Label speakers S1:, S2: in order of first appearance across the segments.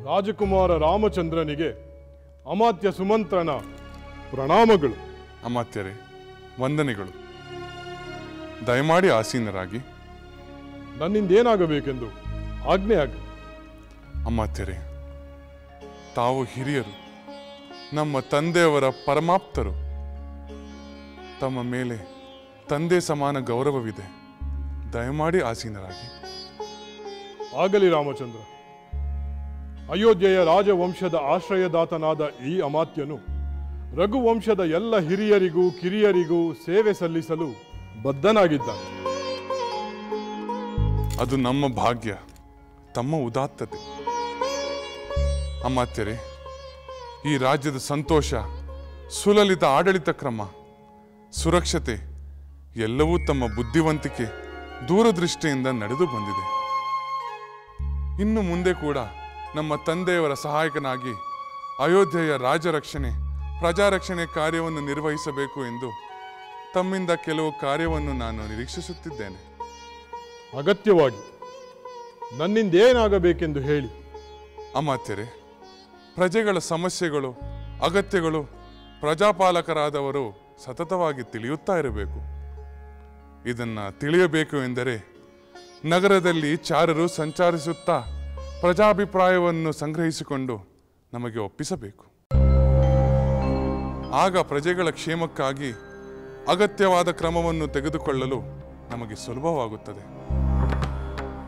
S1: ರಾಜಕುಮಾರ ರಾಮಚಂದ್ರನಿಗೆ ಅಮಾತ್ಯ ಸುಮಂತ್ರನ ಪ್ರಣಾಮಗಳು.
S2: ಅಮಾತ್ಯರೇ, ವಂದನೆಗಳು. ದಯಮಾಡಿ ಆಸೀನರಾಗಿ.
S1: ನನ್ನಿಂದೇನಾಗಬೇಕೆಂದು ಆಜ್ಞೆ ಆಗ.
S2: ಅಮಾತ್ಯರೇ, ತಾವು ಹಿರಿಯರು, ನಮ್ಮ ತಂದೆಯವರ ಪರಮಾಪ್ತರು. ತಮ್ಮ ಮೇಲೆ ತಂದೆ ಸಮಾನ ಗೌರವವಿದೆ. ದಯಮಾಡಿ ಆಸೀನರಾಗಿ.
S1: ಆಗಲಿ ರಾಮಚಂದ್ರ. ಅಯೋಧ್ಯೆಯ ರಾಜವಂಶದ ಆಶ್ರಯದಾತನಾದ ಈ ಅಮಾತ್ಯನು ರಘುವಂಶದ ಎಲ್ಲ ಹಿರಿಯರಿಗೂ ಕಿರಿಯರಿಗೂ ಸೇವೆ ಸಲ್ಲಿಸಲು ಬದ್ಧನಾಗಿದ್ದಾನೆ.
S2: ಅದು ನಮ್ಮ ಭಾಗ್ಯ, ತಮ್ಮ ಉದಾತ್ತತೆ. ಅಮಾತ್ಯರೇ, ಈ ರಾಜ್ಯದ ಸಂತೋಷ, ಸುಲಲಿತ ಆಡಳಿತ ಕ್ರಮ, ಸುರಕ್ಷತೆ ಎಲ್ಲವೂ ತಮ್ಮ ಬುದ್ಧಿವಂತಿಕೆ, ದೂರದೃಷ್ಟಿಯಿಂದ ನಡೆದು ಬಂದಿದೆ. ಇನ್ನು ಮುಂದೆ ಕೂಡ ನಮ್ಮ ತಂದೆಯವರ ಸಹಾಯಕನಾಗಿ ಅಯೋಧ್ಯೆಯ ರಾಜರಕ್ಷಣೆ, ಪ್ರಜಾರಕ್ಷಣೆ ಕಾರ್ಯವನ್ನು ನಿರ್ವಹಿಸಬೇಕು ಎಂದು ತಮ್ಮಿಂದ ಕೆಲವು ಕಾರ್ಯವನ್ನು ನಾನು ನಿರೀಕ್ಷಿಸುತ್ತಿದ್ದೇನೆ.
S1: ಅಗತ್ಯವಾಗಿ ನನ್ನಿಂದೇನಾಗಬೇಕೆಂದು ಹೇಳಿ.
S2: ಅಮಾತ್ಯರೇ, ಪ್ರಜೆಗಳ ಸಮಸ್ಯೆಗಳು, ಅಗತ್ಯಗಳು ಪ್ರಜಾಪಾಲಕರಾದವರು ಸತತವಾಗಿ ತಿಳಿಯುತ್ತಾ ಇರಬೇಕು. ಇದನ್ನು ತಿಳಿಯಬೇಕು ಎಂದರೆ ನಗರದಲ್ಲಿ ಚಾರರು ಸಂಚರಿಸುತ್ತಾ ಪ್ರಜಾಭಿಪ್ರಾಯವನ್ನು ಸಂಗ್ರಹಿಸಿಕೊಂಡು ನಮಗೆ ಒಪ್ಪಿಸಬೇಕು. ಆಗ ಪ್ರಜೆಗಳ ಕ್ಷೇಮಕ್ಕಾಗಿ ಅಗತ್ಯವಾದ ಕ್ರಮವನ್ನು ತೆಗೆದುಕೊಳ್ಳಲು ನಮಗೆ ಸುಲಭವಾಗುತ್ತದೆ.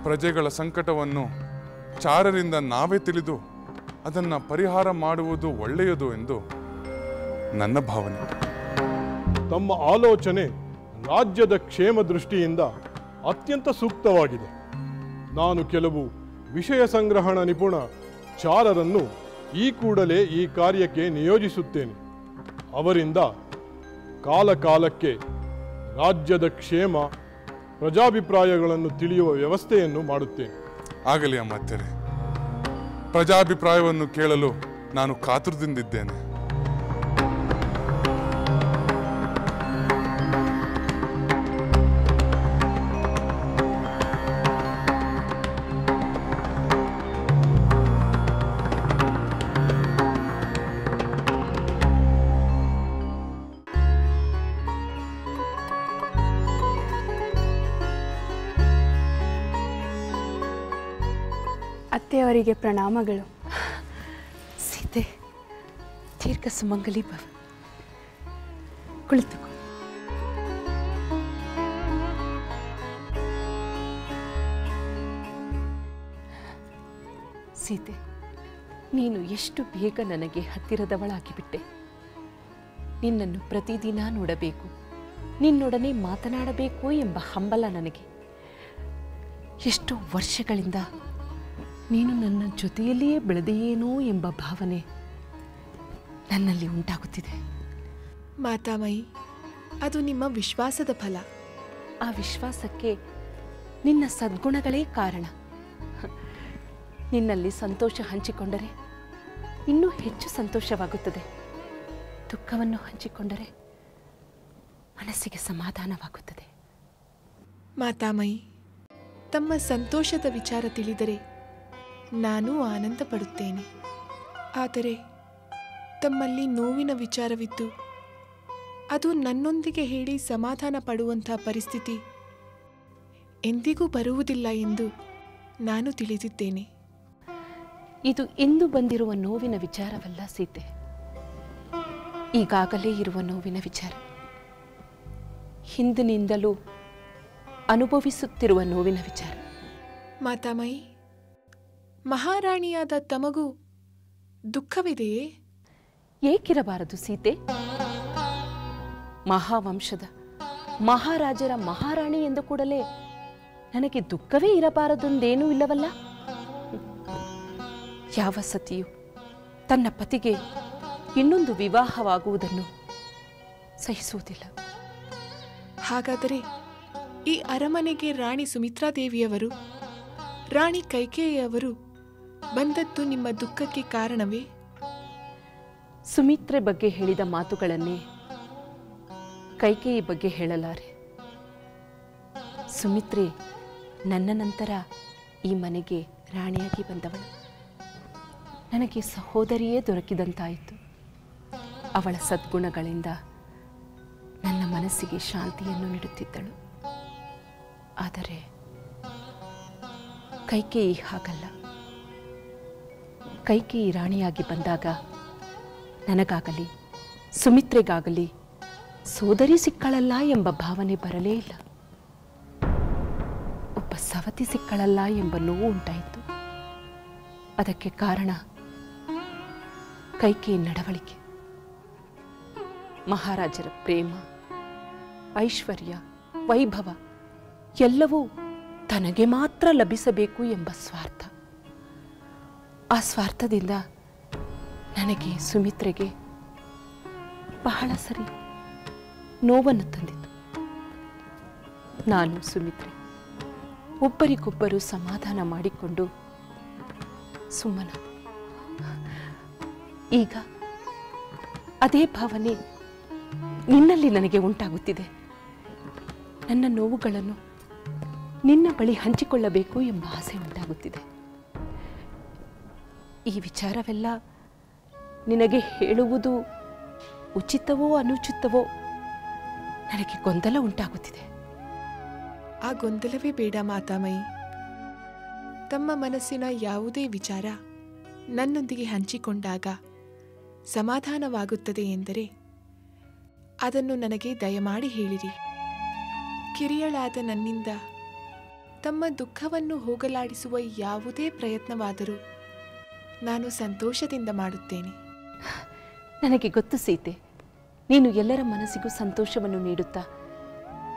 S2: ಪ್ರಜೆಗಳ ಸಂಕಟವನ್ನು ಚಾರರಿಂದ ನಾವೇ ತಿಳಿದು ಅದನ್ನು ಪರಿಹಾರ ಮಾಡುವುದು ಒಳ್ಳೆಯದು ಎಂದು ನನ್ನ ಭಾವನೆ.
S1: ತಮ್ಮ ಆಲೋಚನೆ ರಾಜ್ಯದ ಕ್ಷೇಮ ದೃಷ್ಟಿಯಿಂದ ಅತ್ಯಂತ ಸೂಕ್ತವಾಗಿದೆ. ನಾನು ಕೆಲವು ವಿಷಯ ಸಂಗ್ರಹಣ ನಿಪುಣ ಚಾರರನ್ನು ಈ ಕೂಡಲೇ ಈ ಕಾರ್ಯಕ್ಕೆ ನಿಯೋಜಿಸುತ್ತೇನೆ. ಅವರಿಂದ ಕಾಲಕಾಲಕ್ಕೆ ರಾಜ್ಯದ ಕ್ಷೇಮ, ಪ್ರಜಾಭಿಪ್ರಾಯಗಳನ್ನು ತಿಳಿಯುವ ವ್ಯವಸ್ಥೆಯನ್ನು ಮಾಡುತ್ತೇನೆ.
S2: ಆಗಲಿ ಅಮಾತ್ಯರೇ, ಪ್ರಜಾಭಿಪ್ರಾಯವನ್ನು ಕೇಳಲು ನಾನು ಕಾತುರದಿಂದಿದ್ದೇನೆ.
S3: ಅತ್ತೆಯವರಿಗೆ ಪ್ರಣಾಮಗಳು.
S4: ಸೀತೆ, ದೀರ್ಘ ಸುಮಂಗಲಿ ಭವ. ಕುಳಿತುಕೋ. ಸೀತೆ, ನೀನು ಎಷ್ಟು ಬೇಗ ನನಗೆ ಹತ್ತಿರದವಳಾಗಿಬಿಟ್ಟೆ. ನಿನ್ನನ್ನು ಪ್ರತಿದಿನ ನೋಡಬೇಕು, ನಿನ್ನೊಡನೆ ಮಾತನಾಡಬೇಕು ಎಂಬ ಹಂಬಲ ನನಗೆ. ಎಷ್ಟೋ ವರ್ಷಗಳಿಂದ ನೀನು ನನ್ನ ಜೊತೆಯಲ್ಲಿಯೇ ಬೆಳೆದೆಯೇನೋ ಎಂಬ ಭಾವನೆ ನನ್ನಲ್ಲಿ ಉಂಟಾಗುತ್ತಿದೆ.
S5: ಮಾತಾಮಯಿ, ಅದು ನಿಮ್ಮ ವಿಶ್ವಾಸದ ಫಲ.
S4: ಆ ವಿಶ್ವಾಸಕ್ಕೆ ನಿನ್ನ ಸದ್ಗುಣಗಳೇ ಕಾರಣ. ನಿನ್ನಲ್ಲಿ ಸಂತೋಷ ಹಂಚಿಕೊಂಡರೆ ಇನ್ನೂ ಹೆಚ್ಚು ಸಂತೋಷವಾಗುತ್ತದೆ. ದುಃಖವನ್ನು ಹಂಚಿಕೊಂಡರೆ ಮನಸ್ಸಿಗೆ ಸಮಾಧಾನವಾಗುತ್ತದೆ.
S5: ಮಾತಾಮಯಿ, ತಮ್ಮ ಸಂತೋಷದ ವಿಚಾರ ತಿಳಿದರೆ ನಾನೂ ಆನಂದ ಪಡುತ್ತೇನೆ. ಆದರೆ ತಮ್ಮಲ್ಲಿ ನೋವಿನ ವಿಚಾರವಿದ್ದು ಅದು ನನ್ನೊಂದಿಗೆ ಹೇಳಿ ಸಮಾಧಾನ ಪಡುವಂಥ ಪರಿಸ್ಥಿತಿ ಎಂದಿಗೂ ಬರುವುದಿಲ್ಲ ಎಂದು ನಾನು ತಿಳಿದಿದ್ದೇನೆ.
S4: ಇದು ಇಂದು ಬಂದಿರುವ ನೋವಿನ ವಿಚಾರವಲ್ಲ ಸೀತೆ, ಈಗಾಗಲೇ ಇರುವ ನೋವಿನ ವಿಚಾರ. ಹಿಂದಿನಿಂದಲೂ ಅನುಭವಿಸುತ್ತಿರುವ ನೋವಿನ ವಿಚಾರ.
S5: ಮಾತಾಮಯಿ, ಮಹಾರಾಣಿಯಾದ ತಮಗೂ ದುಃಖವಿದೆಯೇ?
S4: ಏಕಿರಬಾರದು ಸೀತೆ? ಮಹಾವಂಶದ ಮಹಾರಾಜರ ಮಹಾರಾಣಿ ಎಂದು ಕೂಡಲೇ ನನಗೆ ದುಃಖವೇ ಇರಬಾರದೆಂದೇನೂ ಇಲ್ಲವಲ್ಲ. ಯಾವ ಸತಿಯು ತನ್ನ ಪತಿಗೆ ಇನ್ನೊಂದು ವಿವಾಹವಾಗುವುದನ್ನು ಸಹಿಸುವುದಿಲ್ಲ.
S5: ಹಾಗಾದರೆ ಈ ಅರಮನೆಗೆ ರಾಣಿ ಸುಮಿತ್ರಾದೇವಿಯವರು, ರಾಣಿ ಕೈಕೇಯಿಯವರು ಬಂದದ್ದು ನಿಮ್ಮ ದುಃಖಕ್ಕೆ ಕಾರಣವೇ?
S4: ಸುಮಿತ್ರೆ ಬಗ್ಗೆ ಹೇಳಿದ ಮಾತುಗಳನ್ನೇ ಕೈಕೇಯಿ ಬಗ್ಗೆ ಹೇಳಲಾರೆ. ಸುಮಿತ್ರೆ ನನ್ನ ನಂತರ ಈ ಮನೆಗೆ ರಾಣಿಯಾಗಿ ಬಂದವಳು. ನನಗೆ ಸಹೋದರಿಯೇ ದೊರಕಿದಂತಾಯಿತು. ಅವಳ ಸದ್ಗುಣಗಳಿಂದ ನನ್ನ ಮನಸ್ಸಿಗೆ ಶಾಂತಿಯನ್ನು ನೀಡುತ್ತಿದ್ದಳು. ಆದರೆ ಕೈಕೇಯಿ ಹಾಗಲ್ಲ. ಕೈಕೇಯಿ ರಾಣಿಯಾಗಿ ಬಂದಾಗ ನನಗಾಗಲಿ ಸುಮಿತ್ರೆಗಾಗಲಿ ಸೋದರಿ ಸಿಕ್ಕಳಲ್ಲ ಎಂಬ ಭಾವನೆ ಬರಲೇ ಇಲ್ಲ. ಒಬ್ಬ ಸವತಿ ಸಿಕ್ಕಳಲ್ಲ ಎಂಬ ನೋವು ಉಂಟಾಯಿತು. ಅದಕ್ಕೆ ಕಾರಣ ಕೈಕೇಯಿ ನಡವಳಿಕೆ. ಮಹಾರಾಜರ ಪ್ರೇಮ, ಐಶ್ವರ್ಯ, ವೈಭವ ಎಲ್ಲವೂ ತನಗೆ ಮಾತ್ರ ಲಭಿಸಬೇಕು ಎಂಬ ಸ್ವಾರ್ಥ. ಆ ಸ್ವಾರ್ಥದಿಂದ ನನಗೆ ಸುಮಿತ್ರೆಗೆ ಬಹಳ ಸರಿ ನೋವನ್ನು ತಂದಿತು. ನಾನು ಸುಮಿತ್ರೆ ಒಬ್ಬರಿಗೊಬ್ಬರು ಸಮಾಧಾನ ಮಾಡಿಕೊಂಡು ಸುಮ್ಮನ. ಈಗ ಅದೇ ಭಾವನೆ ನಿನ್ನಲ್ಲಿ ನನಗೆ ಉಂಟಾಗುತ್ತಿದೆ. ನನ್ನ ನೋವುಗಳನ್ನು ನಿನ್ನ ಬಳಿ ಹಂಚಿಕೊಳ್ಳಬೇಕು ಎಂಬ ಆಸೆ ಉಂಟಾಗುತ್ತಿದೆ. ಈ ವಿಚಾರವೆಲ್ಲ ನಿನಗೆ ಹೇಳುವುದು ಉಚಿತವೋ ಅನುಚಿತವೋ ನನಗೆ ಗೊಂದಲ ಉಂಟಾಗುತ್ತಿದೆ.
S5: ಆ ಗೊಂದಲವೇ ಬೇಡ ಮಾತಾಮಯಿ. ತಮ್ಮ ಮನಸ್ಸಿನ ಯಾವುದೇ ವಿಚಾರ ನನ್ನೊಂದಿಗೆ ಹಂಚಿಕೊಂಡಾಗ ಸಮಾಧಾನವಾಗುತ್ತದೆ ಎಂದರೆ ಅದನ್ನು ನನಗೆ ದಯಮಾಡಿ ಹೇಳಿರಿ. ಕಿರಿಯಳಾದ ನನ್ನಿಂದ ತಮ್ಮ ದುಃಖವನ್ನು ಹೋಗಲಾಡಿಸುವ ಯಾವುದೇ ಪ್ರಯತ್ನವಾದರೂ ನಾನು ಸಂತೋಷದಿಂದ ಮಾಡುತ್ತೇನೆ.
S4: ನನಗೆ ಗೊತ್ತು ಸೀತೆ, ನೀನು ಎಲ್ಲರ ಮನಸ್ಸಿಗೂ ಸಂತೋಷವನ್ನು ನೀಡುತ್ತಾ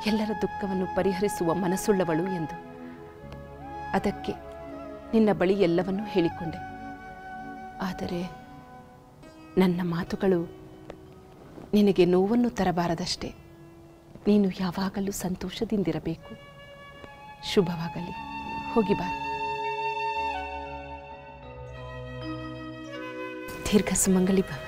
S4: ಎಲ್ಲರ ದುಃಖವನ್ನು ಪರಿಹರಿಸುವ ಮನಸ್ಸುಳ್ಳವಳು ಎಂದು. ಅದಕ್ಕೆ ನಿನ್ನ ಬಳಿ ಎಲ್ಲವನ್ನೂ ಹೇಳಿಕೊಂಡೆ. ಆದರೆ ನನ್ನ ಮಾತುಗಳು ನಿನಗೆ ನೋವನ್ನು ತರಬಾರದಷ್ಟೇ. ನೀನು ಯಾವಾಗಲೂ ಸಂತೋಷದಿಂದಿರಬೇಕು. ಶುಭವಾಗಲಿ. ಹೋಗಿ ಬಾ. ದೀರ್ಘ ಸುಮಂಗಲಿ ಭವ.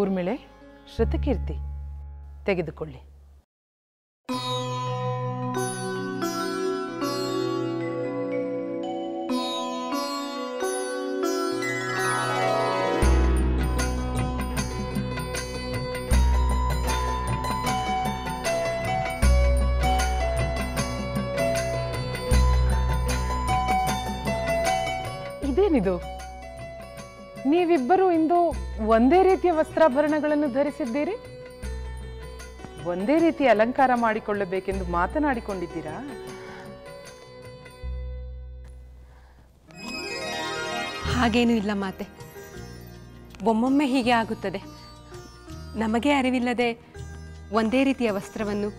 S3: ಊರ್ಮಿಳೆ, ಶ್ರುತಕೀರ್ತಿ ತೆಗೆದುಕೊಳ್ಳಿ. ಇದೇನಿದು? ನೀವಿಬ್ಬರು ಇಂದು ಒಂದೇ ರೀತಿಯ ವಸ್ತ್ರಾಭರಣಗಳನ್ನು ಧರಿಸಿದ್ದೀರಿ? ಒಂದೇ ರೀತಿಯ ಅಲಂಕಾರ ಮಾಡಿಕೊಳ್ಳಬೇಕೆಂದು ಮಾತನಾಡಿಕೊಂಡಿದ್ದೀರಾ?
S6: ಹಾಗೇನೂ ಇಲ್ಲ ಮಾತೆ. ಒಮ್ಮೊಮ್ಮೆ ಹೀಗೆ ಆಗುತ್ತದೆ. ನಮಗೆ ಅರಿವಿಲ್ಲದೆ ಒಂದೇ ರೀತಿಯ ವಸ್ತ್ರವನ್ನು,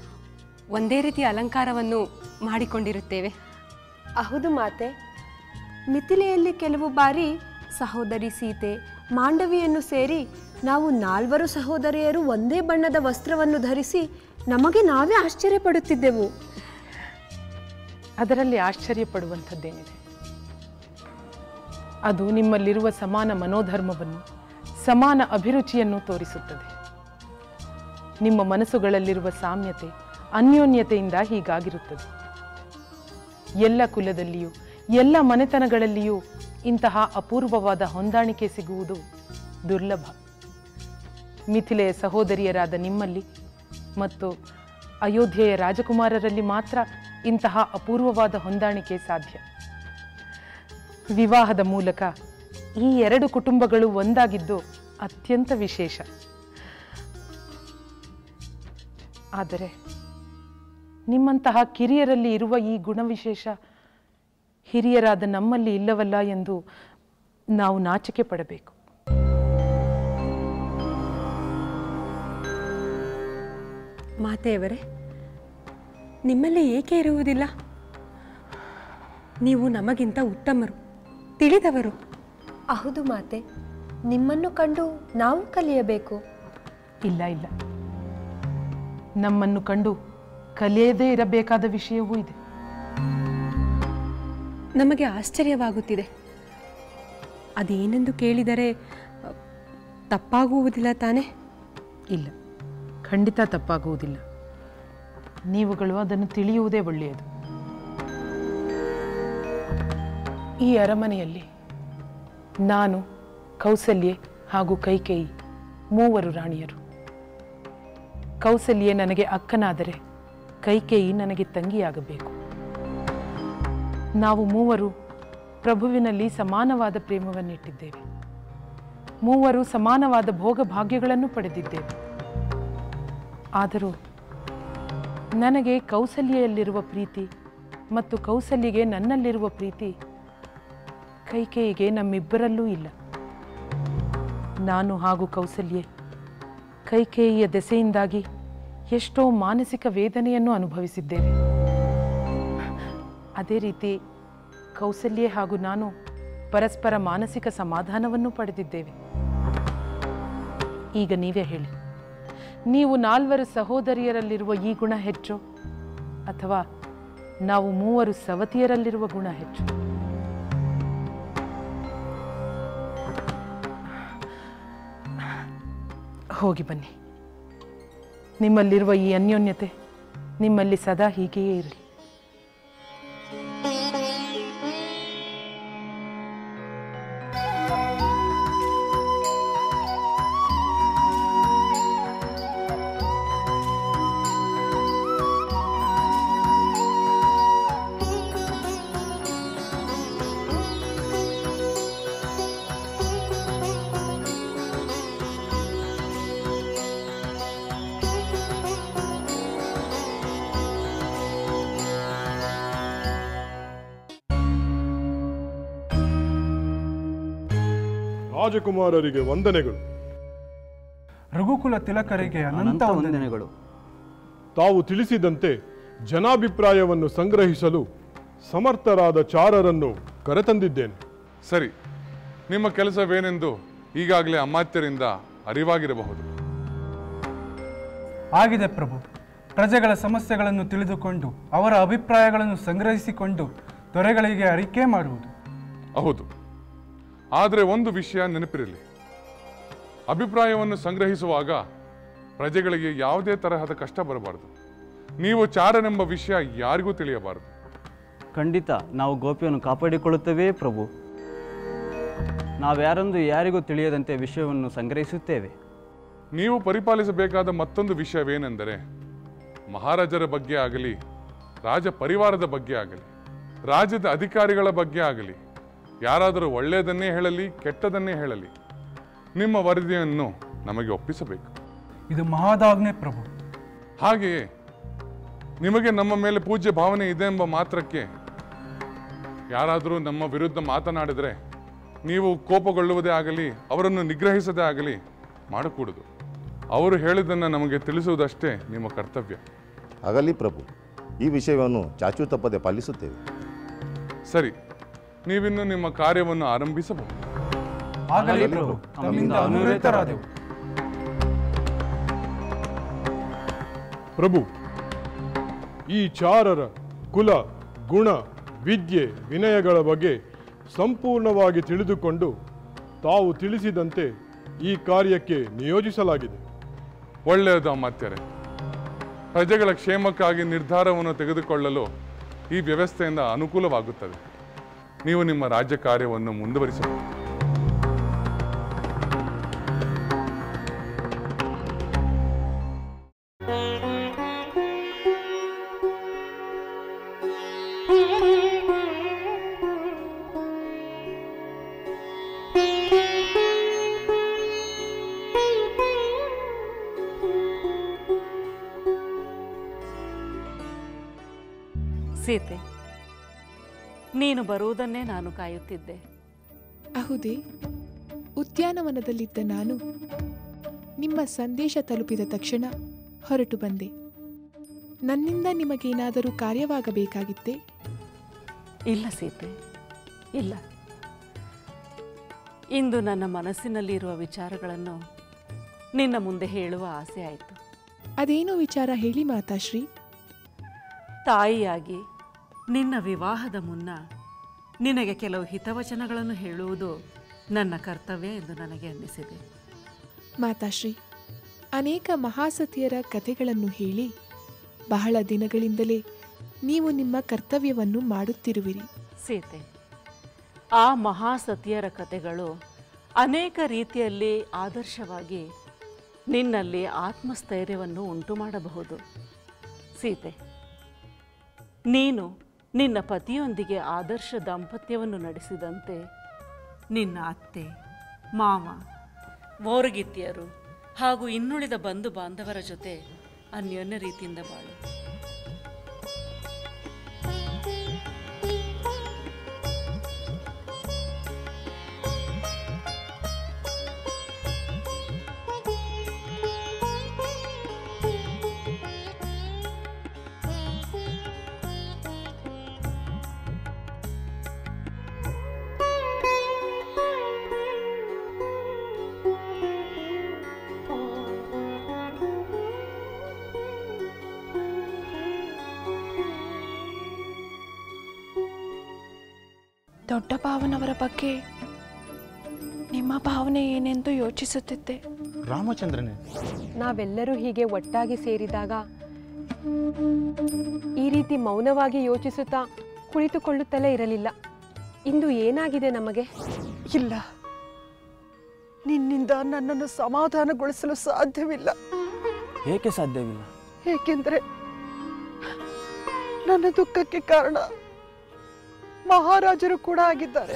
S6: ಒಂದೇ ರೀತಿಯ ಅಲಂಕಾರವನ್ನು ಮಾಡಿಕೊಂಡಿರುತ್ತೇವೆ.
S7: ಹೌದು ಮಾತೆ. ಮಿಥಿಲೆಯಲ್ಲಿ ಕೆಲವು ಬಾರಿ ಸಹೋದರಿ ಸೀತೆ, ಮಾಂಡವಿಯನ್ನು ಸೇರಿ ನಾವು 4 ಸಹೋದರಿಯರು ಒಂದೇ ಬಣ್ಣದ ವಸ್ತ್ರವನ್ನು ಧರಿಸಿ ನಮಗೆ ನಾವೇ ಆಶ್ಚರ್ಯಪಡುತ್ತಿದ್ದೆವು.
S3: ಅದರಲ್ಲಿ ಆಶ್ಚರ್ಯಪಡುವಂಥದ್ದೇನಿದೆ? ಅದು ನಿಮ್ಮಲ್ಲಿರುವ ಸಮಾನ ಮನೋಧರ್ಮವನ್ನು, ಸಮಾನ ಅಭಿರುಚಿಯನ್ನು ತೋರಿಸುತ್ತದೆ. ನಿಮ್ಮ ಮನಸ್ಸುಗಳಲ್ಲಿರುವ ಸಾಮ್ಯತೆ, ಅನ್ಯೋನ್ಯತೆಯಿಂದ ಹೀಗಾಗಿರುತ್ತದೆ. ಎಲ್ಲ ಕುಲದಲ್ಲಿಯೂ ಎಲ್ಲ ಮನೆತನಗಳಲ್ಲಿಯೂ ಇಂತಹ ಅಪೂರ್ವವಾದ ಹೊಂದಾಣಿಕೆ ಸಿಗುವುದು ದುರ್ಲಭ. ಮಿಥಿಲೆಯ ಸಹೋದರಿಯರಾದ ನಿಮ್ಮಲ್ಲಿ ಮತ್ತು ಅಯೋಧ್ಯೆಯ ರಾಜಕುಮಾರರಲ್ಲಿ ಮಾತ್ರ ಇಂತಹ ಅಪೂರ್ವವಾದ ಹೊಂದಾಣಿಕೆ ಸಾಧ್ಯ. ವಿವಾಹದ ಮೂಲಕ ಈ 2 ಕುಟುಂಬಗಳು ಒಂದಾಗಿದ್ದು ಅತ್ಯಂತ ವಿಶೇಷ. ಆದರೆ ನಿಮ್ಮಂತಹ ಕಿರಿಯರಲ್ಲಿ ಇರುವ ಈ ಗುಣವಿಶೇಷ ಹಿರಿಯರಾದ ನಮ್ಮಲ್ಲಿ ಇಲ್ಲವಲ್ಲ ಎಂದು ನಾವು ನಾಚಿಕೆ ಪಡಬೇಕು.
S6: ಮಾತೆಯವರೇ, ನಿಮ್ಮಲ್ಲಿ ಏಕೆ ಇರುವುದಿಲ್ಲ? ನೀವು ನಮಗಿಂತ ಉತ್ತಮರು, ತಿಳಿದವರು.
S7: ಹೌದು ಮಾತೆ, ನಿಮ್ಮನ್ನು ಕಂಡು ನಾವು ಕಲಿಯಬೇಕು.
S3: ಇಲ್ಲ ಇಲ್ಲ, ನಮ್ಮನ್ನು ಕಂಡು ಕಲಿಯದೇ ಇರಬೇಕಾದ ವಿಷಯವೂ ಇದೆ.
S6: ನಮಗೆ ಆಶ್ಚರ್ಯವಾಗುತ್ತಿದೆ. ಅದೇನೆಂದು ಕೇಳಿದರೆ ತಪ್ಪಾಗುವುದಿಲ್ಲ ತಾನೇ?
S3: ಇಲ್ಲ, ಖಂಡಿತ ತಪ್ಪಾಗುವುದಿಲ್ಲ. ನೀವುಗಳು ಅದನ್ನು ತಿಳಿಯುವುದೇ ಒಳ್ಳೆಯದು. ಈ ಅರಮನೆಯಲ್ಲಿ ನಾನು, ಕೌಸಲ್ಯೆ ಹಾಗೂ ಕೈಕೇಯಿ ಮೂವರು ರಾಣಿಯರು. ಕೌಸಲ್ಯೆ ನನಗೆ ಅಕ್ಕನಾದರೆ ಕೈಕೇಯಿ ನನಗೆ ತಂಗಿಯಾಗಬೇಕು. ನಾವು ಮೂವರು ಪ್ರಭುವಿನಲ್ಲಿ ಸಮಾನವಾದ ಪ್ರೇಮವನ್ನಿಟ್ಟಿದ್ದೇವೆ. ಮೂವರು ಸಮಾನವಾದ ಭೋಗ ಭಾಗ್ಯಗಳನ್ನು ಪಡೆದಿದ್ದೇವೆ. ಆದರೂ ನನಗೆ ಕೌಸಲ್ಯೆಯಲ್ಲಿರುವ ಪ್ರೀತಿ ಮತ್ತು ಕೌಸಲ್ಯೆಗೆ ನನ್ನಲ್ಲಿರುವ ಪ್ರೀತಿ ಕೈಕೇಯಿಗೆ ನಮ್ಮಿಬ್ಬರಲ್ಲೂ ಇಲ್ಲ. ನಾನು ಹಾಗೂ ಕೌಸಲ್ಯೆ ಕೈಕೇಯಿಯ ದೆಸೆಯಿಂದಾಗಿ ಎಷ್ಟೋ ಮಾನಸಿಕ ವೇದನೆಯನ್ನು ಅನುಭವಿಸಿದ್ದೇವೆ. ಅದೇ ರೀತಿ ಕೌಸಲ್ಯೆ ಹಾಗೂ ನಾನು ಪರಸ್ಪರ ಮಾನಸಿಕ ಸಮಾಧಾನವನ್ನು ಪಡೆದಿದ್ದೇವೆ. ಈಗ ನೀವೇ ಹೇಳಿ, ನೀವು ನಾಲ್ವರು ಸಹೋದರಿಯರಲ್ಲಿರುವ ಈ ಗುಣ ಹೆಚ್ಚು ಅಥವಾ ನಾವು ಮೂವರು ಸವತಿಯರಲ್ಲಿರುವ ಗುಣ ಹೆಚ್ಚು? ಹೋಗಿ ಬನ್ನಿ. ನಿಮ್ಮಲ್ಲಿರುವ ಈ ಅನ್ಯೋನ್ಯತೆ ನಿಮ್ಮಲ್ಲಿ ಸದಾ ಹೀಗೆಯೇ ಇರಲಿ.
S1: ರಾಜಕುಮಾರರಿಗೆ ವಂದನೆಗಳು.
S8: ರಘುಕುಲ ತಿಲಕರಿಗೆ ಅನಂತ ವಂದನೆಗಳು.
S1: ತಾವು ತಿಳಿಸಿದಂತೆ ಜನಾಭಿಪ್ರಾಯವನ್ನು ಸಂಗ್ರಹಿಸಲು ಸಮರ್ಥರಾದ ಚಾರರನ್ನು ಕರೆತಂದಿದ್ದೇನೆ.
S2: ಸರಿ, ನಿಮ್ಮ ಕೆಲಸವೇನೆಂದು ಈಗಾಗಲೇ ಅಮಾತ್ಯರಿಂದ ಅರಿವಾಗಿರಬಹುದು.
S8: ಆಗಿದೆ ಪ್ರಭು. ಪ್ರಜೆಗಳ ಸಮಸ್ಯೆಗಳನ್ನು ತಿಳಿದುಕೊಂಡು ಅವರ ಅಭಿಪ್ರಾಯಗಳನ್ನು ಸಂಗ್ರಹಿಸಿಕೊಂಡು ದೊರೆಗಳಿಗೆ ಅರಿಕೆ ಮಾಡುವುದು.
S2: ಹೌದು, ಆದರೆ ಒಂದು ವಿಷಯ ನೆನಪಿರಲಿ. ಅಭಿಪ್ರಾಯವನ್ನು ಸಂಗ್ರಹಿಸುವಾಗ ಪ್ರಜೆಗಳಿಗೆ ಯಾವುದೇ ತರಹದ ಕಷ್ಟ ಬರಬಾರದು. ನೀವು ಚಾರನೆಂಬ ವಿಷಯ ಯಾರಿಗೂ ತಿಳಿಯಬಾರದು.
S9: ಖಂಡಿತ ನಾವು ಗೋಪ್ಯವನ್ನು ಕಾಪಾಡಿಕೊಳ್ಳುತ್ತೇವೆ ಪ್ರಭು. ನಾವ್ಯಾರೊಂದು ಯಾರಿಗೂ ತಿಳಿಯದಂತೆ ವಿಷಯವನ್ನು ಸಂಗ್ರಹಿಸುತ್ತೇವೆ.
S2: ನೀವು ಪರಿಪಾಲಿಸಬೇಕಾದ ಮತ್ತೊಂದು ವಿಷಯವೇನೆಂದರೆ, ಮಹಾರಾಜರ ಬಗ್ಗೆ ಆಗಲಿ, ರಾಜ ಪರಿವಾರದ ಬಗ್ಗೆ ಆಗಲಿ, ರಾಜ್ಯದ ಅಧಿಕಾರಿಗಳ ಬಗ್ಗೆ ಆಗಲಿ, ಯಾರಾದರೂ ಒಳ್ಳೆಯದನ್ನೇ ಹೇಳಲಿ ಕೆಟ್ಟದನ್ನೇ ಹೇಳಲಿ, ನಿಮ್ಮ ವರದಿಯನ್ನು ನಮಗೆ ಒಪ್ಪಿಸಬೇಕು.
S8: ಇದು ಮಹಾದಾಜ್ಞೆ ಪ್ರಭು.
S2: ಹಾಗೆಯೇ ನಿಮಗೆ ನಮ್ಮ ಮೇಲೆ ಪೂಜ್ಯ ಭಾವನೆ ಇದೆ ಎಂಬ ಮಾತ್ರಕ್ಕೆ ಯಾರಾದರೂ ನಮ್ಮ ವಿರುದ್ಧ ಮಾತನಾಡಿದರೆ ನೀವು ಕೋಪಗೊಳ್ಳುವುದೇ ಆಗಲಿ, ಅವರನ್ನು ನಿಗ್ರಹಿಸದೇ ಆಗಲಿ ಮಾಡಕೂಡದು. ಅವರು ಹೇಳಿದ್ದನ್ನು ನಮಗೆ ತಿಳಿಸುವುದಷ್ಟೇ ನಿಮ್ಮ ಕರ್ತವ್ಯ.
S10: ಆಗಲಿ ಪ್ರಭು, ಈ ವಿಷಯವನ್ನು ಚಾಚೂ ತಪ್ಪದೆ ಪಾಲಿಸುತ್ತೇವೆ.
S2: ಸರಿ, ನೀವಿನ್ನು ನಿಮ್ಮ ಕಾರ್ಯವನ್ನು ಆರಂಭಿಸಬಹುದು.
S8: ಆಗಲಿ ಪ್ರಭು, ತಮ್ಮಿಂದ ಅನುರಕ್ತರಾದೆವು.
S1: ಪ್ರಭು, ಈ ಚಾರರ ಕುಲ, ಗುಣ, ವಿದ್ಯೆ, ವಿನಯಗಳ ಬಗ್ಗೆ ಸಂಪೂರ್ಣವಾಗಿ ತಿಳಿದುಕೊಂಡು ತಾವು ತಿಳಿಸಿದಂತೆ ಈ ಕಾರ್ಯಕ್ಕೆ ನಿಯೋಜಿಸಲಾಗಿದೆ.
S2: ಒಳ್ಳೆಯದು ಅಮಾತ್ಯರೇ. ಪ್ರಜೆಗಳ ಕ್ಷೇಮಕ್ಕಾಗಿ ನಿರ್ಧಾರವನ್ನು ತೆಗೆದುಕೊಳ್ಳಲು ಈ ವ್ಯವಸ್ಥೆಯಿಂದ ಅನುಕೂಲವಾಗುತ್ತದೆ. ನೀವು ನಿಮ್ಮ ರಾಜ್ಯ ಕಾರ್ಯವನ್ನು ಮುಂದುವರಿಸಬಹುದು.
S11: ಸೀತೆ, ನೀನು ಬರುವುದನ್ನೇ ನಾನು ಕಾಯುತ್ತಿದ್ದೆ.
S5: ಅಹುದೇ, ಉದ್ಯಾನವನದಲ್ಲಿದ್ದ ನಾನು ನಿಮ್ಮ ಸಂದೇಶ ತಲುಪಿದ ತಕ್ಷಣ ಹೊರಟು ಬಂದೆ. ನನ್ನಿಂದ ನಿಮಗೇನಾದರೂ ಕಾರ್ಯವಾಗಬೇಕಾಗಿತ್ತೇ?
S11: ಇಲ್ಲ ಸೀತೆ, ಇಲ್ಲ. ಇಂದು ನನ್ನ ಮನಸ್ಸಿನಲ್ಲಿರುವ ವಿಚಾರಗಳನ್ನು ನಿನ್ನ ಮುಂದೆ ಹೇಳುವ ಆಸೆ ಆಯಿತು.
S5: ಅದೇನೋ ವಿಚಾರ ಹೇಳಿ ಮಾತಾಶ್ರೀ.
S11: ತಾಯಿಯಾಗಿ ನಿನ್ನ ವಿವಾಹದ ಮುನ್ನ ನಿನಗೆ ಕೆಲವು ಹಿತವಚನಗಳನ್ನು ಹೇಳುವುದು ನನ್ನ ಕರ್ತವ್ಯ ಎಂದು ನನಗೆ ಅನ್ನಿಸಿದೆ.
S5: ಮಾತಾಶ್ರೀ, ಅನೇಕ ಮಹಾಸತಿಯರ ಕಥೆಗಳನ್ನು ಹೇಳಿ ಬಹಳ ದಿನಗಳಿಂದಲೇ ನೀವು ನಿಮ್ಮ ಕರ್ತವ್ಯವನ್ನು ಮಾಡುತ್ತಿರುವಿರಿ.
S11: ಸೀತೆ, ಆ ಮಹಾಸತಿಯರ ಕಥೆಗಳು ಅನೇಕ ರೀತಿಯಲ್ಲಿ ಆದರ್ಶವಾಗಿ ನಿನ್ನಲ್ಲಿ ಆತ್ಮಸ್ಥೈರ್ಯವನ್ನು ಉಂಟು ಮಾಡಬಹುದು. ಸೀತೆ, ನೀನು ನಿನ್ನ ಪತಿಯೊಂದಿಗೆ ಆದರ್ಶ ದಾಂಪತ್ಯವನ್ನು ನಡೆಸಿದಂತೆ ನಿನ್ನ ಅತ್ತೆ, ಮಾವ, ಮೋರಗಿತ್ತಿಯರು ಹಾಗೂ ಇನ್ನುಳಿದ ಬಂಧು ಬಾಂಧವರ ಜೊತೆ ಅನ್ಯೋನ್ಯ ರೀತಿಯಿಂದ ಬಾಳು.
S12: ದೊಡ್ಡ ಭಾವನವರ ಬಗ್ಗೆ ನಿಮ್ಮ ಭಾವನೆ ಏನೆಂದು ಯೋಚಿಸುತ್ತಿದ್ದೆ.
S13: ರಾಮಚಂದ್ರನೇ,
S6: ನಾವೆಲ್ಲರೂ ಹೀಗೆ ಒಟ್ಟಾಗಿ ಸೇರಿದಾಗ ಈ ರೀತಿ ಮೌನವಾಗಿ ಯೋಚಿಸುತ್ತಾ ಕುಳಿತುಕೊಳ್ಳುತ್ತಲೇ ಇರಲಿಲ್ಲ. ಇಂದು ಏನಾಗಿದೆ ನಮಗೆ?
S14: ಇಲ್ಲ, ನಿನ್ನಿಂದ ನನ್ನನ್ನು ಸಮಾಧಾನಗೊಳಿಸಲು ಸಾಧ್ಯವಿಲ್ಲ.
S9: ಏಕೆ ಸಾಧ್ಯವಿಲ್ಲ?
S14: ಏಕೆಂದರೆ ನನ್ನ ದುಃಖಕ್ಕೆ ಕಾರಣ ಮಹಾರಾಜರು ಕೂಡ ಆಗಿದ್ದಾರೆ.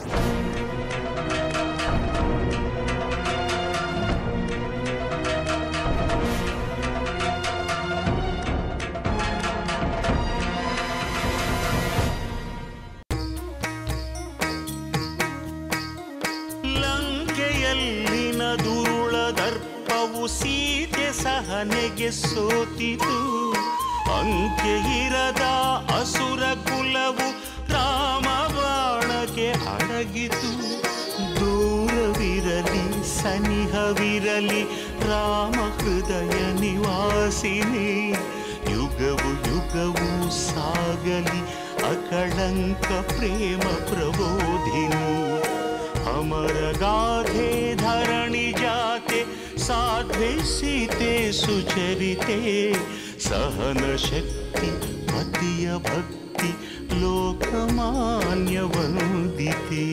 S15: ಲಂಕೆಯಲ್ಲಿನ ದುರುಳ ದರ್ಪವು ಸೀತೆ ಸಹನೆಗೆ ಸೋತಿತು. ಅಂಕೆ ಇರದ ಅಸುರ ಕುಲವು ರಾಮ ಬಾಣಕ್ಕೆ ಅಡಗಿತು. ದೂರವಿರಲಿ ಸನಿಹವಿರಲಿ ರಾಮ ಹೃದಯ ನಿವಾಸಿನಿ. ಯುಗವು ಯುಗವು ಸಾಗಲಿ ಅಕಳಂಕ ಪ್ರೇಮ ಪ್ರಬೋಧಿನಿ. ಅಮರ ಗಾಧೆ ಧರಣಿ ಜಾತೆ ಸಾಧ್ವೆ ಸೀತೆ ಸುಚರಿತೆ. ಸಹನ ಶಕ್ತಿ ಪತಿಯ ಭಕ್ತಿ ಲೋಕಮಾನ್ಯ ವಂದಿತೆ.